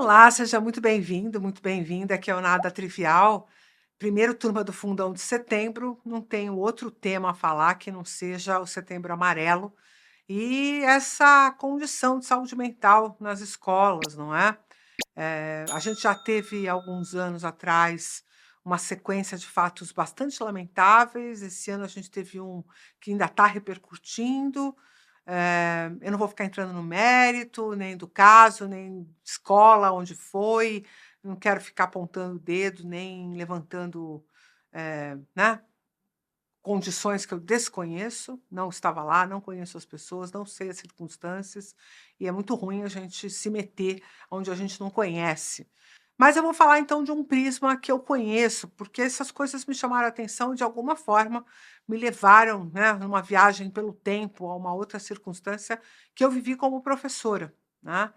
Olá, seja muito bem-vindo, muito bem-vinda. Aqui é o Nada Trivial. Primeiro turma do Fundão de Setembro. Não tenho outro tema a falar que não seja o Setembro Amarelo e essa condição de saúde mental nas escolas, não é? A gente já teve, alguns anos atrás, uma sequência de fatos bastante lamentáveis. Esse ano a gente teve um que ainda está repercutindo. Eu não vou ficar entrando no mérito, nem do caso, nem escola, onde foi. Não quero ficar apontando o dedo, nem levantando, né, condições que eu desconheço, não estava lá, não conheço as pessoas, não sei as circunstâncias, e é muito ruim a gente se meter onde a gente não conhece. Mas eu vou falar então de um prisma que eu conheço, porque essas coisas me chamaram a atenção e de alguma forma me levaram, né, numa viagem pelo tempo a uma outra circunstância que eu vivi como professora, né?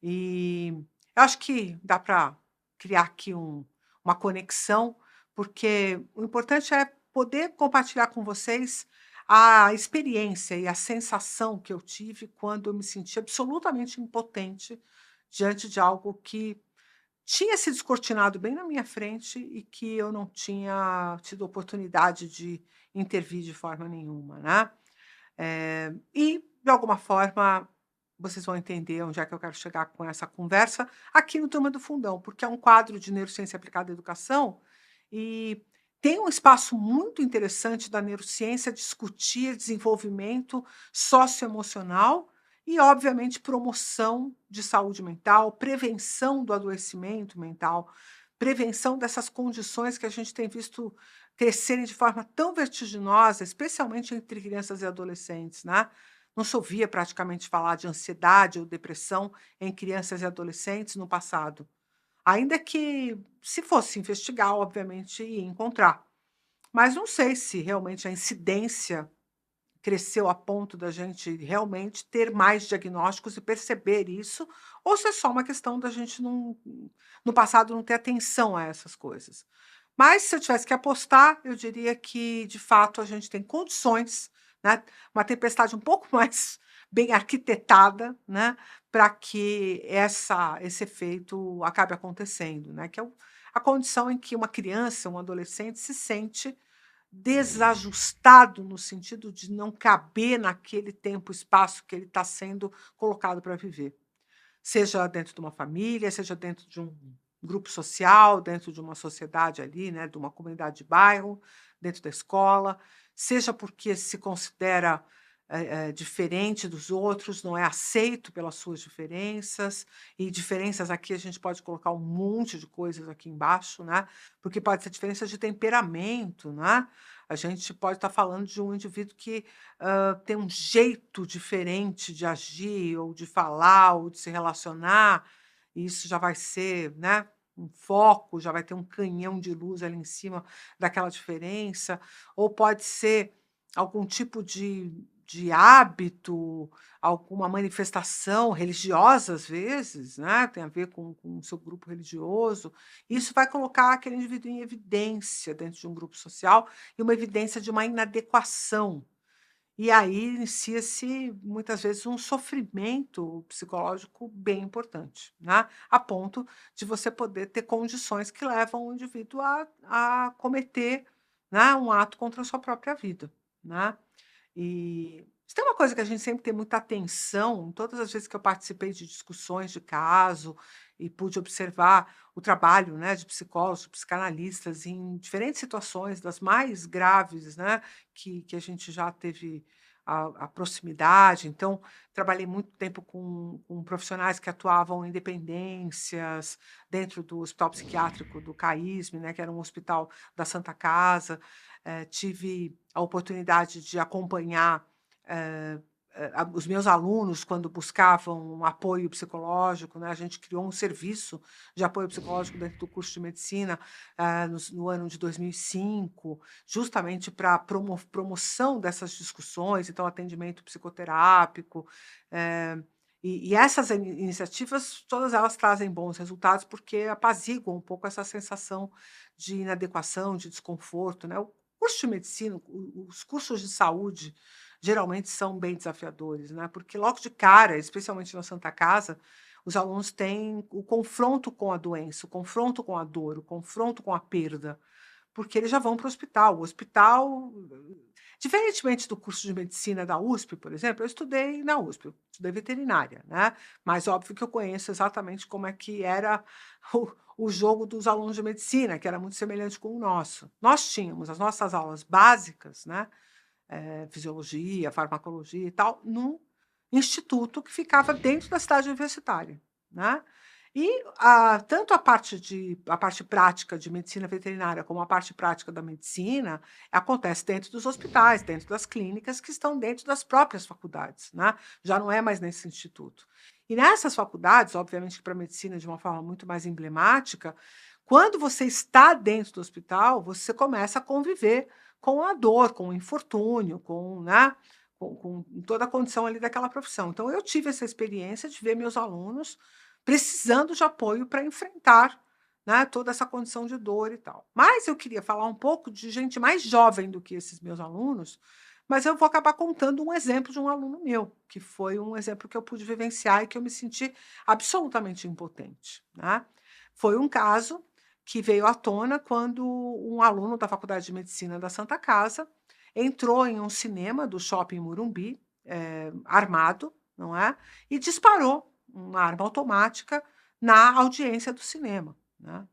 E eu acho que dá para criar aqui uma conexão, porque o importante é poder compartilhar com vocês a experiência e a sensação que eu tive quando eu me senti absolutamente impotente diante de algo que tinha se descortinado bem na minha frente e que eu não tinha tido oportunidade de intervir de forma nenhuma, né. E, de alguma forma, vocês vão entender onde é que eu quero chegar com essa conversa aqui no Turma do Fundão, porque é um quadro de neurociência aplicada à educação e tem um espaço muito interessante da neurociência discutir desenvolvimento socioemocional e, obviamente, promoção de saúde mental, prevenção do adoecimento mental, prevenção dessas condições que a gente tem visto crescerem de forma tão vertiginosa, especialmente entre crianças e adolescentes, né. Não se ouvia praticamente falar de ansiedade ou depressão em crianças e adolescentes no passado. Ainda que, se fosse investigar, obviamente ia encontrar. Mas não sei se realmente a incidência cresceu a ponto da gente realmente ter mais diagnósticos e perceber isso, ou se é só uma questão da gente não no passado não ter atenção a essas coisas. Mas se eu tivesse que apostar, eu diria que de fato a gente tem condições, né, uma tempestade um pouco mais bem arquitetada, né, para que esse efeito acabe acontecendo, né, que é a condição em que uma criança, um adolescente se sente desajustado no sentido de não caber naquele tempo, espaço que ele está sendo colocado para viver. Seja dentro de uma família, seja dentro de um grupo social, dentro de uma sociedade ali, né, de uma comunidade de bairro, dentro da escola, seja porque se considera, diferente dos outros, não é aceito pelas suas diferenças, e diferenças aqui a gente pode colocar um monte de coisas aqui embaixo, né, porque pode ser diferença de temperamento, né. A gente pode estar falando de um indivíduo que tem um jeito diferente de agir, ou de falar, ou de se relacionar, e isso já vai ser, né, um foco, já vai ter um canhão de luz ali em cima daquela diferença, ou pode ser algum tipo de hábito, alguma manifestação religiosa, às vezes, né, tem a ver com o seu grupo religioso. Isso vai colocar aquele indivíduo em evidência dentro de um grupo social e uma evidência de uma inadequação. E aí inicia-se, muitas vezes, um sofrimento psicológico bem importante, né, a ponto de você poder ter condições que levam o indivíduo a cometer, né, um ato contra a sua própria vida, né. E se tem uma coisa que a gente sempre tem muita atenção, todas as vezes que eu participei de discussões de caso e pude observar o trabalho, né, de psicólogos, psicanalistas em diferentes situações, das mais graves, né, que a gente já teve a proximidade. Então, trabalhei muito tempo com profissionais que atuavam em dependências, dentro do Hospital Psiquiátrico do CAISM, né, que era um hospital da Santa Casa. Tive a oportunidade de acompanhar, eh os meus alunos quando buscavam um apoio psicológico, né, a gente criou um serviço de apoio psicológico dentro do curso de medicina, no ano de 2005, justamente para promoção dessas discussões, então atendimento psicoterápico, e essas iniciativas, todas elas trazem bons resultados, porque apaziguam um pouco essa sensação de inadequação, de desconforto, né. O curso de medicina, os cursos de saúde, geralmente são bem desafiadores, né, porque logo de cara, especialmente na Santa Casa, os alunos têm o confronto com a doença, o confronto com a dor, o confronto com a perda, porque eles já vão para o hospital. O hospital, diferentemente do curso de medicina da USP, por exemplo, eu estudei na USP, eu estudei veterinária, né? Mas óbvio que eu conheço exatamente como é que era o jogo dos alunos de medicina, que era muito semelhante com o nosso. Nós tínhamos as nossas aulas básicas, né? Fisiologia, farmacologia e tal, num instituto que ficava dentro da cidade universitária, né? E tanto a parte prática de medicina veterinária como a parte prática da medicina acontece dentro dos hospitais, dentro das clínicas que estão dentro das próprias faculdades, né? Já não é mais nesse instituto. E nessas faculdades, obviamente que para a medicina de uma forma muito mais emblemática, quando você está dentro do hospital, você começa a conviver com a dor, com o infortúnio, né, com toda a condição ali daquela profissão. Então eu tive essa experiência de ver meus alunos precisando de apoio para enfrentar, né, toda essa condição de dor e tal. Mas eu queria falar um pouco de gente mais jovem do que esses meus alunos, mas eu vou acabar contando um exemplo de um aluno meu, que foi um exemplo que eu pude vivenciar e que eu me senti absolutamente impotente, né. Foi um caso que veio à tona quando um aluno da Faculdade de Medicina da Santa Casa entrou em um cinema do Shopping Morumbi, armado, não é, e disparou uma arma automática na audiência do cinema, né.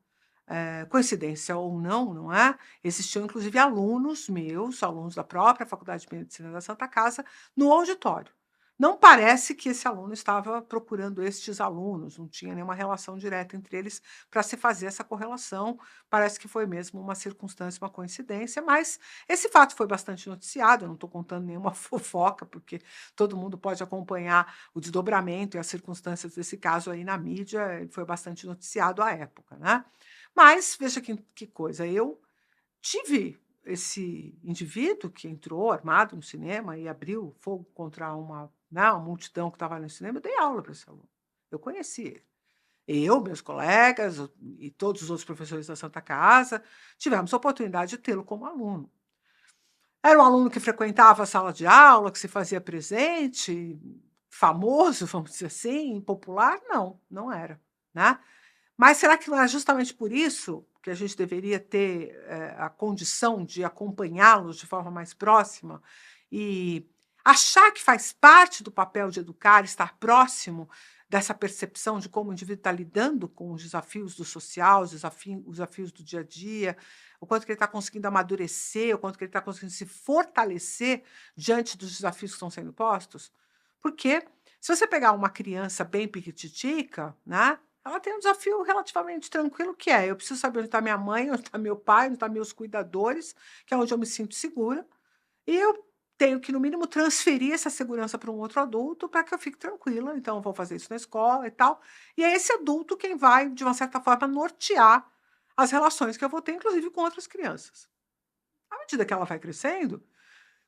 Coincidência ou não, não é, existiam inclusive alunos meus, alunos da própria Faculdade de Medicina da Santa Casa, no auditório. Não parece que esse aluno estava procurando estes alunos, não tinha nenhuma relação direta entre eles para se fazer essa correlação, parece que foi mesmo uma circunstância, uma coincidência, mas esse fato foi bastante noticiado, eu não estou contando nenhuma fofoca, porque todo mundo pode acompanhar o desdobramento e as circunstâncias desse caso aí na mídia, ele foi bastante noticiado à época, né. Mas veja que coisa, eu tive esse indivíduo que entrou armado no cinema e abriu fogo contra uma multidão que estava no cinema, eu dei aula para esse aluno. Eu conheci ele. Eu, meus colegas e todos os outros professores da Santa Casa tivemos a oportunidade de tê-lo como aluno. Era um aluno que frequentava a sala de aula, que se fazia presente, famoso, vamos dizer assim, popular? Não, não era, né. Mas será que não é justamente por isso que a gente deveria ter, a condição de acompanhá-los de forma mais próxima e achar que faz parte do papel de educar, estar próximo dessa percepção de como o indivíduo está lidando com os desafios do social, os desafios do dia a dia, o quanto que ele está conseguindo amadurecer, o quanto que ele está conseguindo se fortalecer diante dos desafios que estão sendo postos? Porque se você pegar uma criança bem piquititica, né, ela tem um desafio relativamente tranquilo, que é: eu preciso saber onde está minha mãe, onde está meu pai, onde estão meus cuidadores, que é onde eu me sinto segura, e eu tenho que, no mínimo, transferir essa segurança para um outro adulto para que eu fique tranquila, então eu vou fazer isso na escola e tal. E é esse adulto quem vai, de uma certa forma, nortear as relações que eu vou ter, inclusive com outras crianças. À medida que ela vai crescendo,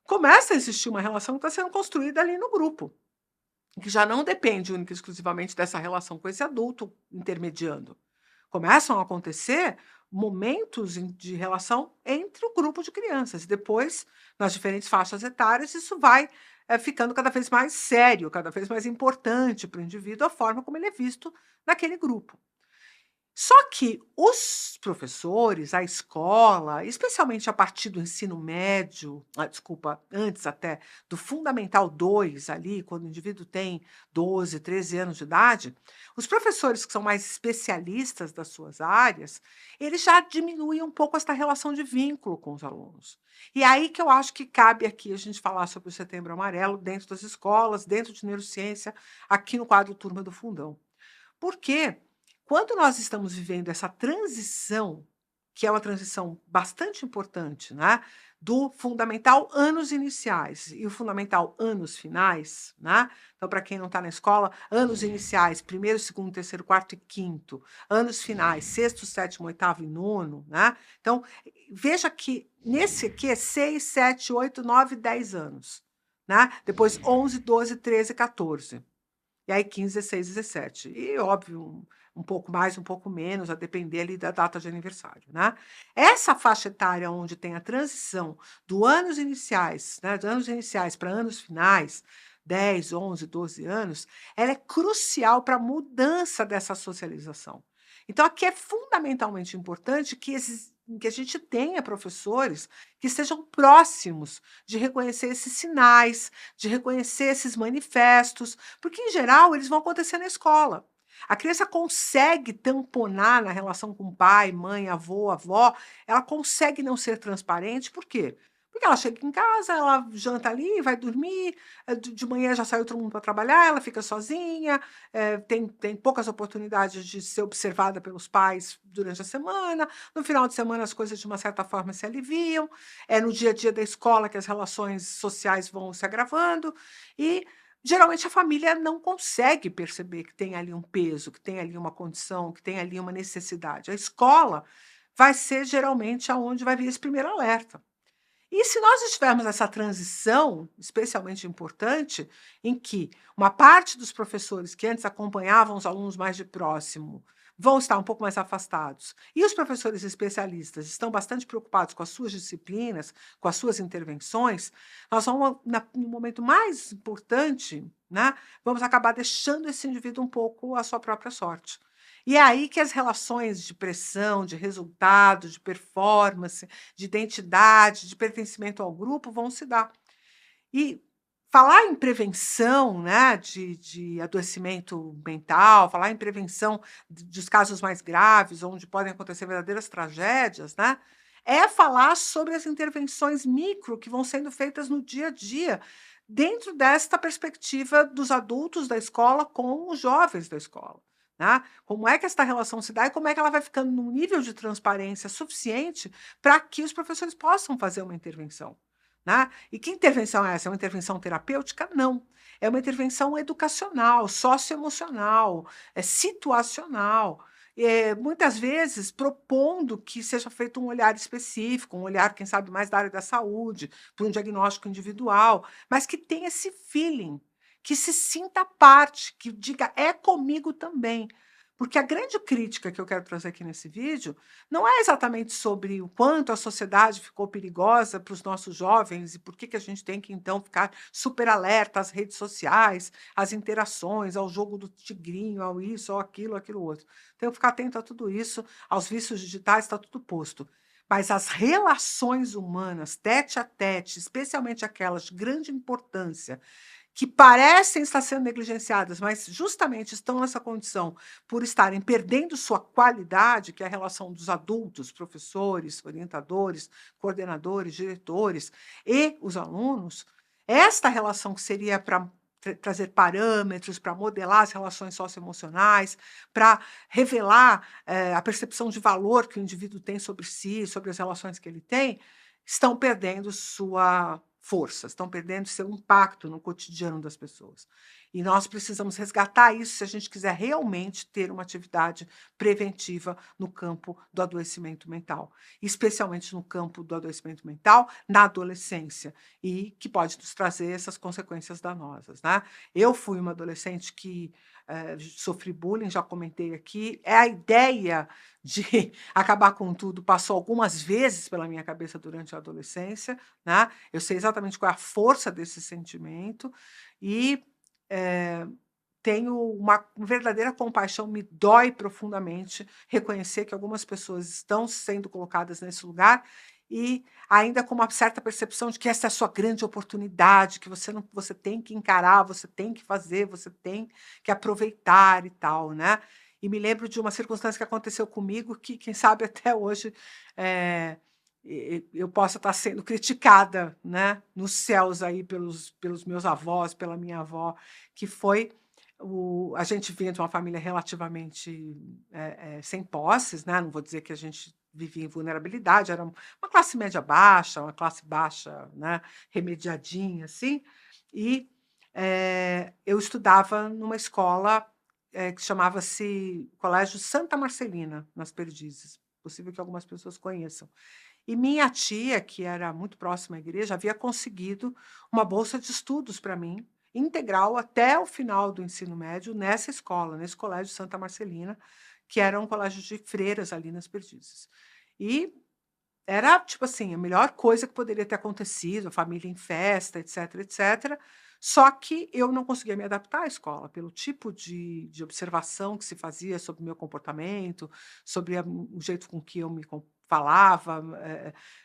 começa a existir uma relação que está sendo construída ali no grupo, que já não depende única e exclusivamente dessa relação com esse adulto intermediando. Começam a acontecer momentos de relação entre o grupo de crianças. Depois, nas diferentes faixas etárias, isso vai ficando cada vez mais sério, cada vez mais importante para o indivíduo, a forma como ele é visto naquele grupo. Só que os professores, a escola, especialmente a partir do ensino médio, desculpa, antes até do Fundamental 2 ali, quando o indivíduo tem 12, 13 anos de idade, os professores que são mais especialistas das suas áreas, eles já diminuem um pouco essa relação de vínculo com os alunos. E é aí que eu acho que cabe aqui a gente falar sobre o Setembro Amarelo dentro das escolas, dentro de neurociência, aqui no quadro Turma do Fundão. Porque quando nós estamos vivendo essa transição, que é uma transição bastante importante, né, do fundamental anos iniciais e o fundamental anos finais, né? Então, para quem não está na escola, anos iniciais, primeiro, segundo, terceiro, quarto e quinto, anos finais, sexto, sétimo, oitavo e nono, né? Então, veja que nesse aqui é 6, 7, 8, 9, 10 anos, né? Depois 11, 12, 13, 14. E aí 15, 16, 17. E óbvio, um pouco mais, um pouco menos, a depender ali da data de aniversário, né. Essa faixa etária onde tem a transição do anos iniciais, né, dos anos iniciais para anos finais, 10, 11, 12 anos, ela é crucial para a mudança dessa socialização. Então, aqui é fundamentalmente importante que a gente tenha professores que sejam próximos de reconhecer esses sinais, de reconhecer esses manifestos, porque, em geral, eles vão acontecer na escola. A criança consegue tamponar na relação com pai, mãe, avô, avó, ela consegue não ser transparente, por quê? Porque ela chega em casa, ela janta ali, vai dormir, de manhã já saiu todo mundo para trabalhar, ela fica sozinha, tem poucas oportunidades de ser observada pelos pais durante a semana, no final de semana as coisas de uma certa forma se aliviam, é no dia a dia da escola que as relações sociais vão se agravando, e geralmente a família não consegue perceber que tem ali um peso, que tem ali uma condição, que tem ali uma necessidade. A escola vai ser geralmente aonde vai vir esse primeiro alerta. E se nós estivermos nessa transição, especialmente importante, em que uma parte dos professores que antes acompanhavam os alunos mais de próximo vão estar um pouco mais afastados, e os professores especialistas estão bastante preocupados com as suas disciplinas, com as suas intervenções, nós vamos, no momento mais importante, né, vamos acabar deixando esse indivíduo um pouco à sua própria sorte. E é aí que as relações de pressão, de resultado, de performance, de identidade, de pertencimento ao grupo vão se dar. E falar em prevenção, né, de adoecimento mental, falar em prevenção dos casos mais graves, onde podem acontecer verdadeiras tragédias, né, é falar sobre as intervenções micro que vão sendo feitas no dia a dia, dentro desta perspectiva dos adultos da escola com os jovens da escola. Né? Como é que esta relação se dá e como é que ela vai ficando num nível de transparência suficiente para que os professores possam fazer uma intervenção. Né? E que intervenção é essa? É uma intervenção terapêutica? Não. É uma intervenção educacional, socioemocional, situacional. Muitas vezes propondo que seja feito um olhar específico, um olhar, quem sabe, mais da área da saúde, para um diagnóstico individual, mas que tenha esse feeling, que se sinta parte, que diga é comigo também. Porque a grande crítica que eu quero trazer aqui nesse vídeo não é exatamente sobre o quanto a sociedade ficou perigosa para os nossos jovens e por que a gente tem que, então, ficar super alerta às redes sociais, às interações, ao jogo do tigrinho, ao isso, ao aquilo, aquilo outro. Tem que ficar atento a tudo isso, aos vícios digitais, está tudo posto. Mas as relações humanas, tete a tete, especialmente aquelas de grande importância, que parecem estar sendo negligenciadas, mas justamente estão nessa condição por estarem perdendo sua qualidade, que é a relação dos adultos, professores, orientadores, coordenadores, diretores e os alunos, esta relação que seria para trazer parâmetros, para modelar as relações socioemocionais, para revelar a percepção de valor que o indivíduo tem sobre si, sobre as relações que ele tem, estão perdendo sua força, estão perdendo seu impacto no cotidiano das pessoas. E nós precisamos resgatar isso se a gente quiser realmente ter uma atividade preventiva no campo do adoecimento mental, especialmente no campo do adoecimento mental na adolescência, e que pode nos trazer essas consequências danosas. Né? Eu fui uma adolescente que sofri bullying, já comentei aqui. É a ideia de acabar com tudo passou algumas vezes pela minha cabeça durante a adolescência, né? Eu sei exatamente qual é a força desse sentimento e tenho uma verdadeira compaixão, me dói profundamente reconhecer que algumas pessoas estão sendo colocadas nesse lugar e ainda com uma certa percepção de que essa é a sua grande oportunidade, que você não, você tem que encarar, você tem que fazer, você tem que aproveitar e tal, né? E me lembro de uma circunstância que aconteceu comigo que, quem sabe, até hoje eu possa estar sendo criticada, né, nos céus aí pelos meus avós, pela minha avó, que foi a gente vinha de uma família relativamente sem posses, né? Não vou dizer que a gente vivia em vulnerabilidade, era uma classe média baixa, uma classe baixa, né, remediadinha, assim, e eu estudava numa escola que chamava-se Colégio Santa Marcelina, nas Perdizes, possível que algumas pessoas conheçam. E minha tia, que era muito próxima à igreja, havia conseguido uma bolsa de estudos para mim, integral até o final do ensino médio, nessa escola, nesse colégio Santa Marcelina, que era um colégio de freiras ali nas Perdizes. E era, tipo assim, a melhor coisa que poderia ter acontecido, a família em festa, etc, etc. Só que eu não conseguia me adaptar à escola, pelo tipo de observação que se fazia sobre o meu comportamento, sobre o jeito com que eu falava.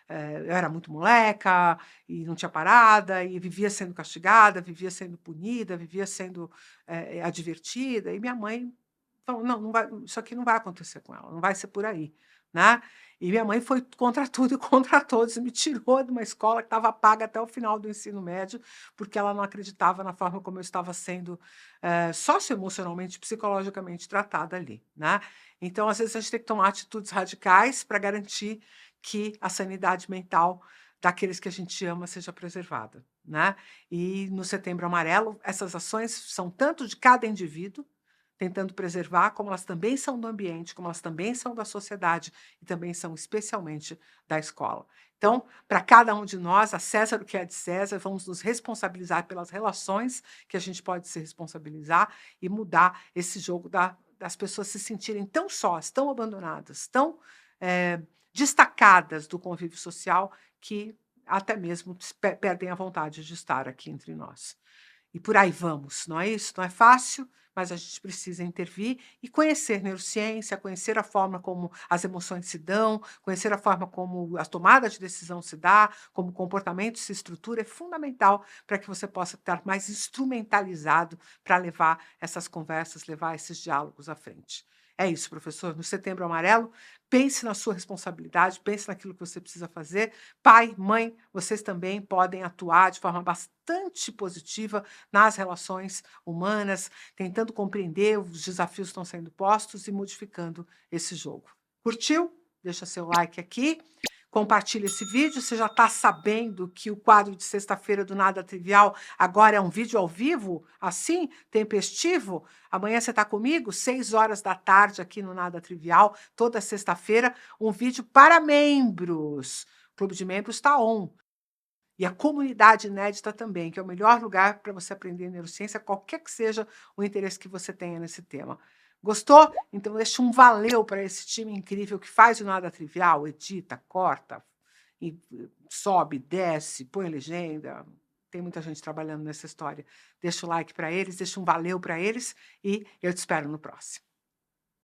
Eu era muito moleca e não tinha parada, e vivia sendo castigada, vivia sendo punida, vivia sendo advertida. E minha mãe falou: não, não vai, isso aqui não vai acontecer com ela, não vai ser por aí, né? E minha mãe foi contra tudo e contra todos, e me tirou de uma escola que estava paga até o final do ensino médio, porque ela não acreditava na forma como eu estava sendo socioemocionalmente, psicologicamente tratada ali, né? Então, às vezes, a gente tem que tomar atitudes radicais para garantir que a sanidade mental daqueles que a gente ama seja preservada, né? E no Setembro Amarelo, essas ações são tanto de cada indivíduo, tentando preservar, como elas também são do ambiente, como elas também são da sociedade e também são especialmente da escola. Então, para cada um de nós, a César o que é de César, vamos nos responsabilizar pelas relações que a gente pode se responsabilizar e mudar esse jogo das pessoas se sentirem tão sós, tão abandonadas, tão destacadas do convívio social, que até mesmo perdem a vontade de estar aqui entre nós. E por aí vamos, não é isso? Não é fácil, mas a gente precisa intervir e conhecer neurociência, conhecer a forma como as emoções se dão, conhecer a forma como a tomada de decisão se dá, como o comportamento se estrutura, é fundamental para que você possa estar mais instrumentalizado para levar essas conversas, levar esses diálogos à frente. É isso, professor. No Setembro Amarelo, pense na sua responsabilidade, pense naquilo que você precisa fazer. Pai, mãe, vocês também podem atuar de forma bastante positiva nas relações humanas, tentando compreender os desafios que estão sendo postos e modificando esse jogo. Curtiu? Deixa seu like aqui. Compartilha esse vídeo. Você já está sabendo que o quadro de sexta-feira do Nada Trivial agora é um vídeo ao vivo, assim, tempestivo? Amanhã você está comigo, 6 horas da tarde, aqui no Nada Trivial, toda sexta-feira, um vídeo para membros. O Clube de Membros está on. E a comunidade inédita também, que é o melhor lugar para você aprender neurociência, qualquer que seja o interesse que você tenha nesse tema. Gostou? Então deixa um valeu para esse time incrível que faz o Nada Trivial, edita, corta, e sobe, desce, põe legenda. Tem muita gente trabalhando nessa história. Deixa o like para eles, deixa um valeu para eles e eu te espero no próximo.